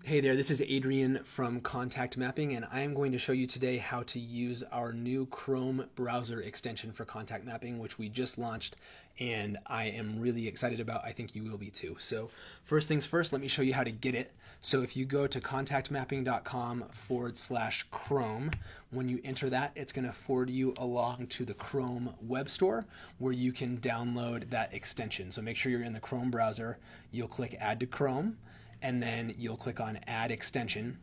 Hey there, this is Adrian from Contact Mapping, and I am going to show you today how to use our new Chrome browser extension for contact mapping, which we just launched, and I am really excited about. I think you will be too. So first things first, let me show you how to get it. So if you go to contactmapping.com/Chrome, when you enter that, it's going to forward you along to the Chrome web store where you can download that extension. So make sure you're in the Chrome browser. You'll click Add to Chrome, and then you'll click on Add Extension,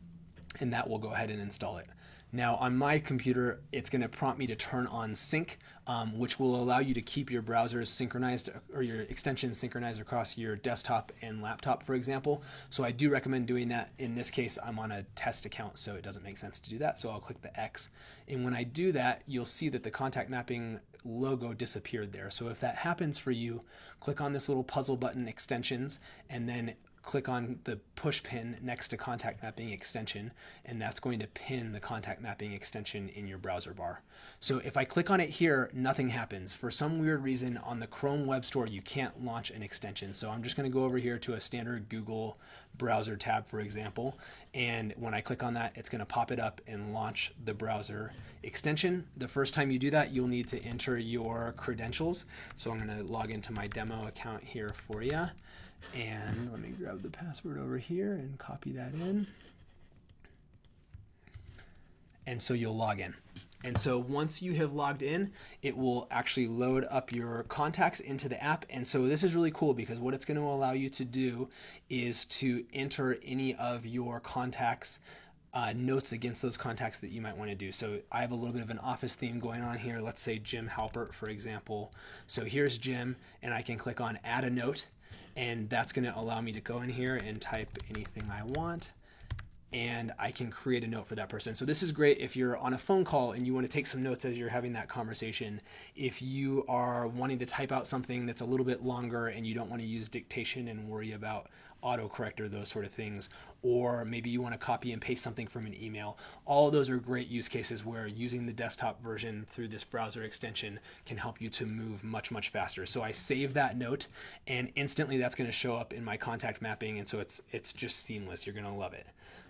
and that will go ahead and install it. Now on my computer, it's going to prompt me to turn on sync, which will allow you to keep your browsers synchronized or your extensions synchronized across your desktop and laptop, for example. So I do recommend doing that. In this case, I'm on a test account, so it doesn't make sense to do that. So I'll click the X. And when I do that, you'll see that the contact mapping logo disappeared there. So if that happens for you, click on this little puzzle button, Extensions, and then click on the push pin next to contact mapping extension, and that's going to pin the contact mapping extension in your browser bar. So if I click on it here, nothing happens. For some weird reason on the Chrome web store, you can't launch an extension. So I'm just going to go over here to a standard Google browser tab, for example, and when I click on that, it's going to pop it up and launch the browser extension. The first time you do that, you'll need to enter your credentials. So I'm going to log into my demo account here for you. And let me grab the password over here and copy that in. And so you'll log in. And so once you have logged in, it will actually load up your contacts into the app. And so this is really cool because what it's going to allow you to do is to enter any of your contacts notes against those contacts that you might want to do. So I have a little bit of an office theme going on here. Let's say Jim Halpert, for example. So here's Jim, and I can click on Add a Note. And that's going to allow me to go in here and type anything I want, and I can create a note for that person. So this is great if you're on a phone call and you want to take some notes as you're having that conversation. If you are wanting to type out something that's a little bit longer and you don't want to use dictation and worry about autocorrect or those sort of things, or maybe you want to copy and paste something from an email. All of those are great use cases where using the desktop version through this browser extension can help you to move much, much faster. So I save that note, and instantly that's going to show up in my contact mapping, and so it's just seamless. You're going to love it.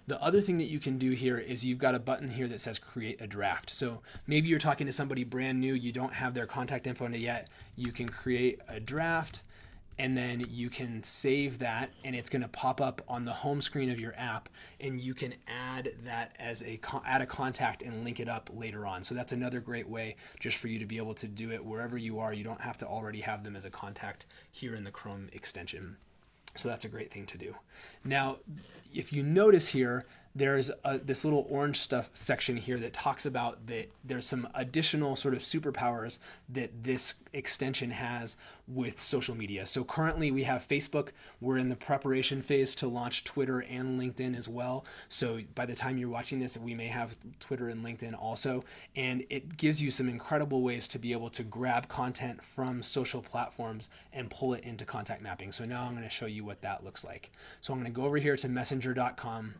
The other thing that you can do here is you've got a button here that says create a draft. So maybe you're talking to somebody brand new, you don't have their contact info yet. You can create a draft, and then you can save that, and it's going to pop up on the home screen of your app, and you can add that as add a contact and link it up later on. So that's another great way just for you to be able to do it wherever you are. You don't have to already have them as a contact here in the Chrome extension. So that's a great thing to do. Now, if you notice here, there's this little orange stuff section here that talks about that there's some additional sort of superpowers that this extension has with social media. So currently we have Facebook. We're in the preparation phase to launch Twitter and LinkedIn as well. So by the time you're watching this, we may have Twitter and LinkedIn also. And it gives you some incredible ways to be able to grab content from social platforms and pull it into contact mapping. So now I'm going to show you what that looks like. So I'm going to go over here to messenger.com.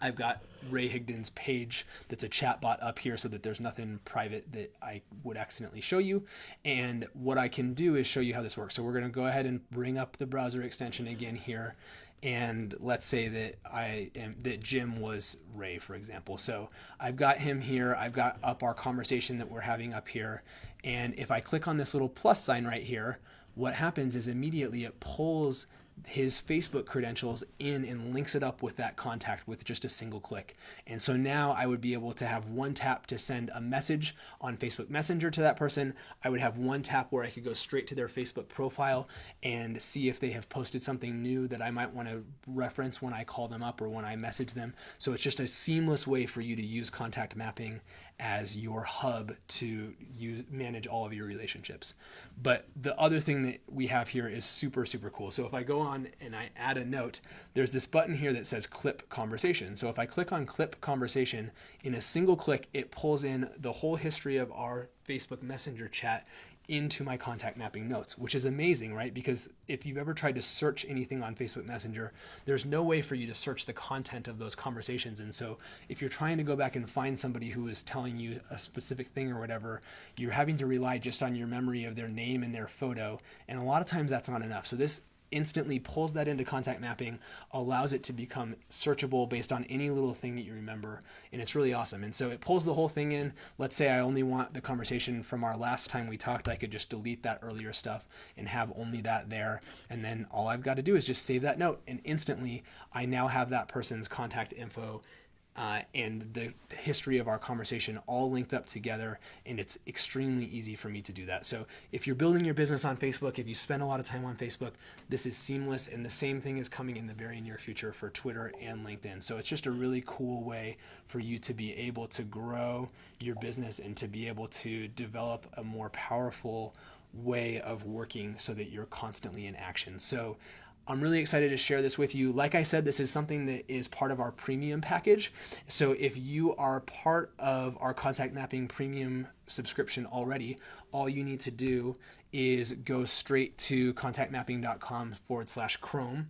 I've got Ray Higdon's page that's a chat bot up here so that there's nothing private that I would accidentally show you. And what I can do is show you how this works. So we're going to go ahead and bring up the browser extension again here. And let's say that Jim was Ray, for example. So I've got him here. I've got up our conversation that we're having up here. And if I click on this little plus sign right here, what happens is immediately it pulls his Facebook credentials in and links it up with that contact with just a single click. And so now I would be able to have one tap to send a message on Facebook Messenger to that person. I would have one tap where I could go straight to their Facebook profile and see if they have posted something new that I might want to reference when I call them up or when I message them. So it's just a seamless way for you to use contact mapping as your hub to manage all of your relationships. But the other thing that we have here is super, super cool. So if I go on and I add a note, there's this button here that says clip conversation. So if I click on clip conversation, in a single click, it pulls in the whole history of our Facebook Messenger chat into my contact mapping notes, which is amazing, right? Because if you've ever tried to search anything on Facebook Messenger, there's no way for you to search the content of those conversations. And so if you're trying to go back and find somebody who is telling you a specific thing or whatever, you're having to rely just on your memory of their name and their photo. And a lot of times that's not enough. So this instantly pulls that into contact mapping, allows it to become searchable based on any little thing that you remember, and it's really awesome. And so it pulls the whole thing in. Let's say I only want the conversation from our last time we talked, I could just delete that earlier stuff and have only that there, and then all I've got to do is just save that note, and instantly I now have that person's contact info and the history of our conversation all linked up together, and it's extremely easy for me to do that. So if you're building your business on Facebook, if you spend a lot of time on Facebook, this is seamless, and the same thing is coming in the very near future for Twitter and LinkedIn. So it's just a really cool way for you to be able to grow your business and to be able to develop a more powerful way of working so that you're constantly in action. So I'm really excited to share this with you. Like I said, this is something that is part of our premium package. So if you are part of our contact mapping premium subscription already, all you need to do is go straight to contactmapping.com/Chrome,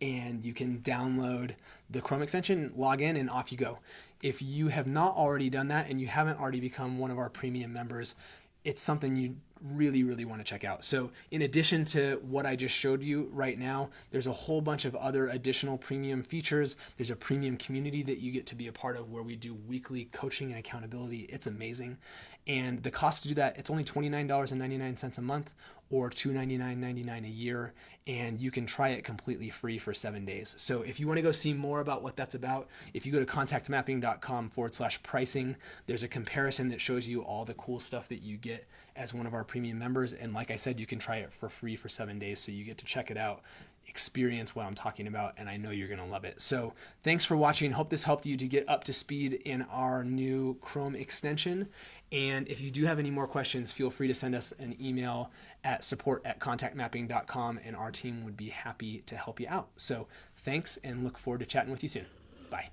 and you can download the Chrome extension, log in, and off you go. If you have not already done that and you haven't already become one of our premium members, it's something you really want to check out. So in addition to what I just showed you right now, there's a whole bunch of other additional premium features. There's a premium community that you get to be a part of where we do weekly coaching and accountability. It's amazing. And the cost to do that, it's only $29.99 a month or $299.99 a year, and you can try it completely free for 7 days. So if you want to go see more about what that's about, if you go to contactmapping.com/pricing, there's a comparison that shows you all the cool stuff that you get as one of our premium members. And like I said, you can try it for free for 7 days, so you get to check it out, experience what I'm talking about, and I know you're going to love it. So thanks for watching. Hope this helped you to get up to speed in our new Chrome extension. And if you do have any more questions, feel free to send us an email at support@contactmapping.com, and our team would be happy to help you out. So thanks, and look forward to chatting with you soon. Bye.